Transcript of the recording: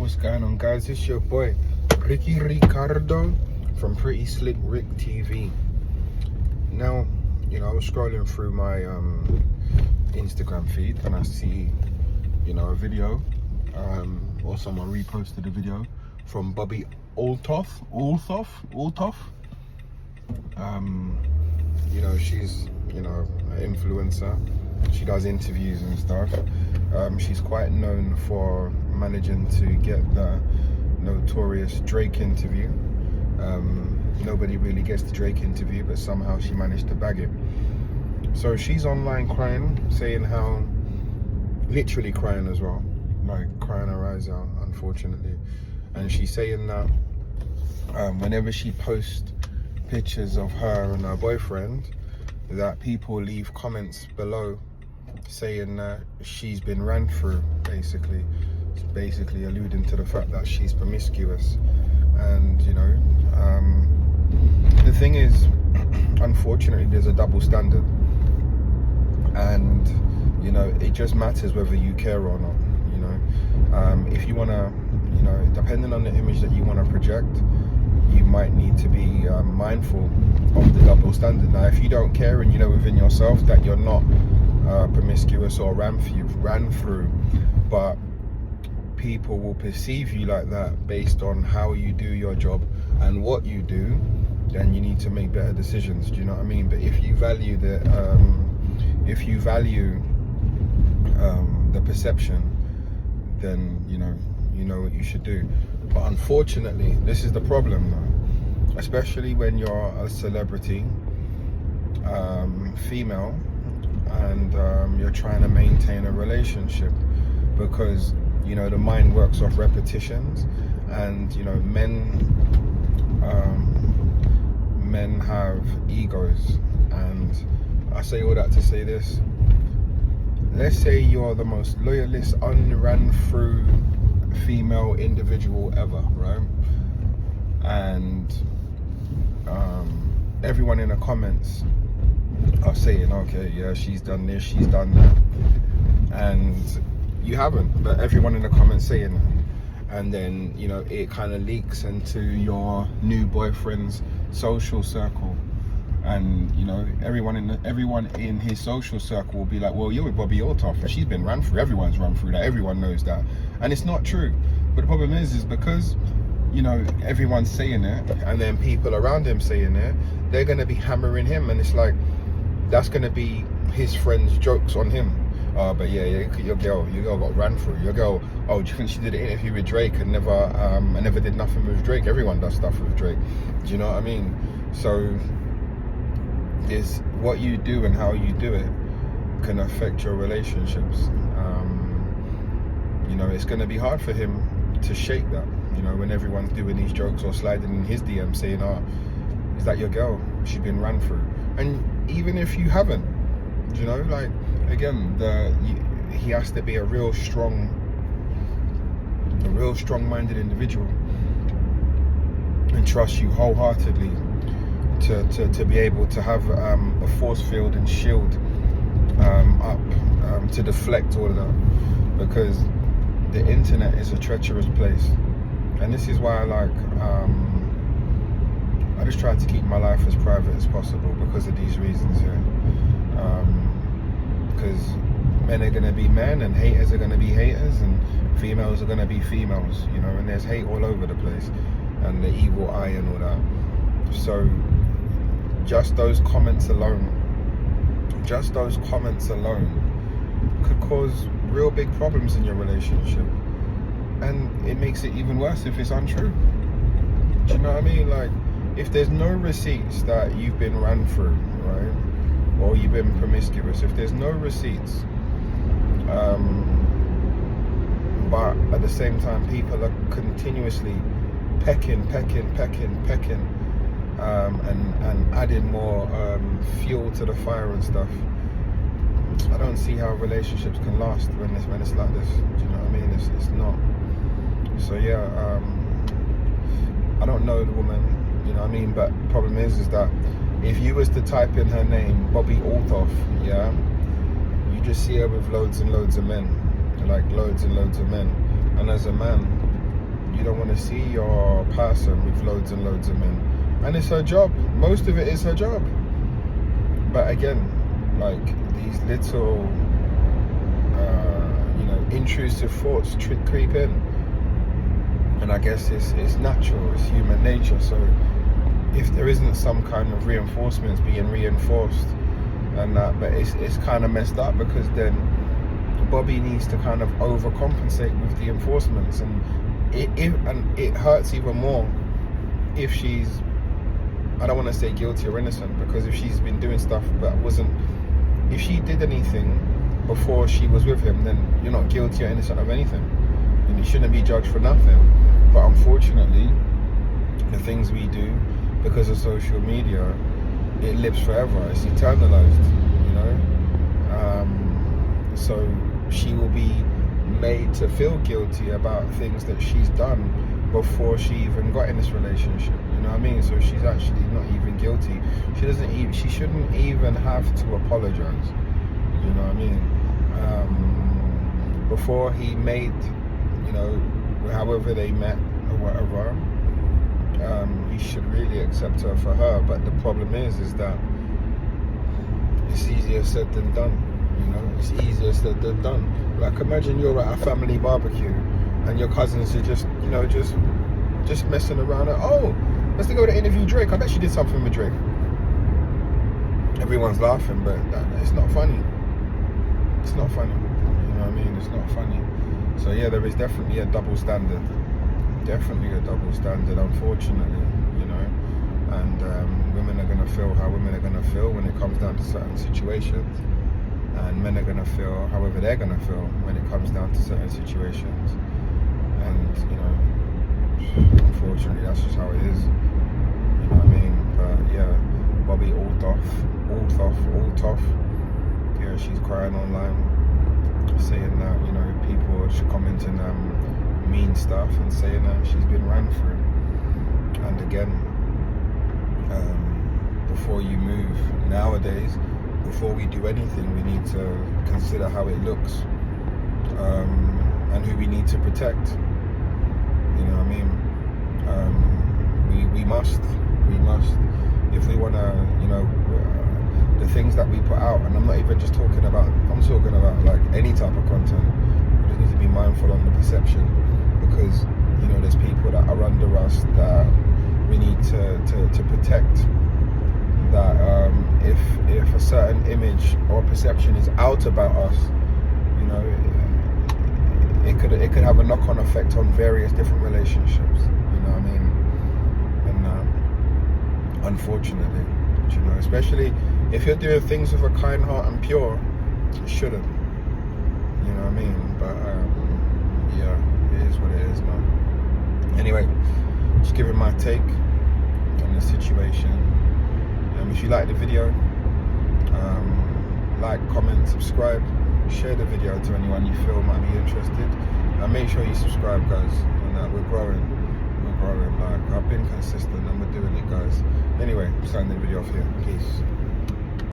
What's going on, guys? It's your boy Ricky Ricardo from Pretty Slick Rick TV. Now, I was scrolling through my Instagram feed and I see, a video, or someone reposted a video from Bobbi Althoff. She's an influencer. She does interviews and stuff. She's quite known for managing to get the notorious Drake interview. Nobody really gets the Drake interview, but somehow she managed to bag it. So she's online crying, saying how, literally crying as well, like crying her eyes out, unfortunately. And she's saying that whenever she posts pictures of her and her boyfriend, that people leave comments below saying that she's been ran through, basically. It's basically alluding to the fact that she's promiscuous. And the thing is, unfortunately, there's a double standard, and it just matters whether you care or not. If you want to, depending on the image that you want to project, you might need to be mindful of the double standard. Now, if you don't care and you know within yourself that you're not promiscuous or ran through, but people will perceive you like that based on how you do your job and what you do, then you need to make better decisions. Do you know what I mean? But if you value the perception, then you know what you should do. But unfortunately, this is the problem though, especially when you're a celebrity, female, and you're trying to maintain a relationship, because the mind works off repetitions, and men have egos. And I say all that to say this: let's say you're the most loyalist, unran through female individual ever, right? And everyone in the comments are saying, okay, yeah, she's done this, she's done that, and you haven't, but everyone in the comments saying that. And then it kind of leaks into your new boyfriend's social circle, and everyone in his social circle will be like, well, you're with Bobbi Althoff, she's been ran through, everyone's run through that, everyone knows that. And it's not true. But the problem is because everyone's saying it, and then people around him saying it, they're going to be hammering him, and it's like, that's going to be his friends' jokes on him. But yeah, your girl got ran through. Your girl, do you think she did an interview with Drake and never did nothing with Drake? Everyone does stuff with Drake. Do you know what I mean? So is what you do and how you do it can affect your relationships. It's going to be hard for him to shake that, when everyone's doing these jokes or sliding in his DM saying, is that your girl? She's been ran through. And even if you haven't, again, he has to be a real strong-minded individual and trust you wholeheartedly to be able to have a force field and shield up to deflect all of that, because the internet is a treacherous place. And this is why I just try to keep my life as private as possible, because of these reasons here. Because men are going to be men, and haters are going to be haters, and females are going to be females, and there's hate all over the place, and the evil eye and all that. So just those comments alone could cause real big problems in your relationship, and it makes it even worse if it's untrue. Do you know what I mean? Like, if there's no receipts that you've been ran through, right, or you've been promiscuous, if there's no receipts, but at the same time people are continuously pecking, and adding more fuel to the fire and stuff, I don't see how relationships can last when it's like this. Do you know what I mean? It's not. So yeah, I don't know the woman, but the problem is that if you was to type in her name, Bobbi Althoff, yeah, you just see her with loads and loads of men, like loads and loads of men. And as a man, you don't want to see your person with loads and loads of men, and it's her job. Most of it is her job. But again, like, these little intrusive thoughts creep in, and I guess it's natural, it's human nature. So if there isn't some kind of reinforcements being reinforced and that, but it's kind of messed up, because then Bobbi needs to kind of overcompensate with the enforcements, and it hurts even more if she's, I don't want to say guilty or innocent, because if she's been doing stuff that wasn't, if she did anything before she was with him, then you're not guilty or innocent of anything, and you shouldn't be judged for nothing. But unfortunately, the things we do, because of social media, it lives forever, it's eternalized, you know. So she will be made to feel guilty about things that she's done before she even got in this relationship, you know what I mean? So she's actually not even guilty. She shouldn't even have to apologize, you know what I mean? Before he made, you know, however they met or whatever, he should really accept her for her. But the problem is that it's easier said than done, you know? It's easier said than done. Like, imagine you're at a family barbecue and your cousins are just, you know, just messing around. Oh, let's go to interview Drake. I bet she did something with Drake. Everyone's laughing, but it's not funny. It's not funny. You know what I mean? It's not funny. So yeah, there is definitely a double standard. Definitely a double standard, unfortunately, you know. And women are going to feel how women are going to feel when it comes down to certain situations. And men are going to feel however they're going to feel when it comes down to certain situations. And, you know, unfortunately, that's just how it is. You know what I mean? But yeah, Bobbi Althoff. Yeah, she's crying online, saying that, you know, people are commenting mean stuff and saying that she's been ran through. And again, before you move nowadays, before we do anything, we need to consider how it looks, and who we need to protect. You know what I mean? We must, if we want to, you know, the things that we put out, and I'm not even just talking about, I'm talking about like any type of content. We just need to be mindful on the perception, because, you know, there's people that are under us that we need to protect. That if a certain image or perception is out about us, you know, it could have a knock-on effect on various different relationships. You know what I mean? And unfortunately, you know, especially if you're doing things with a kind heart and pure, you shouldn't. You know what I mean? But yeah, it is what it is, man. Anyway, just giving my take on the situation. If you like the video, like, comment, subscribe, share the video to anyone you feel might be interested, and make sure you subscribe, guys. And we're growing. Like, I've been consistent and we're doing it, guys. Anyway, I'm starting the video off here. Peace.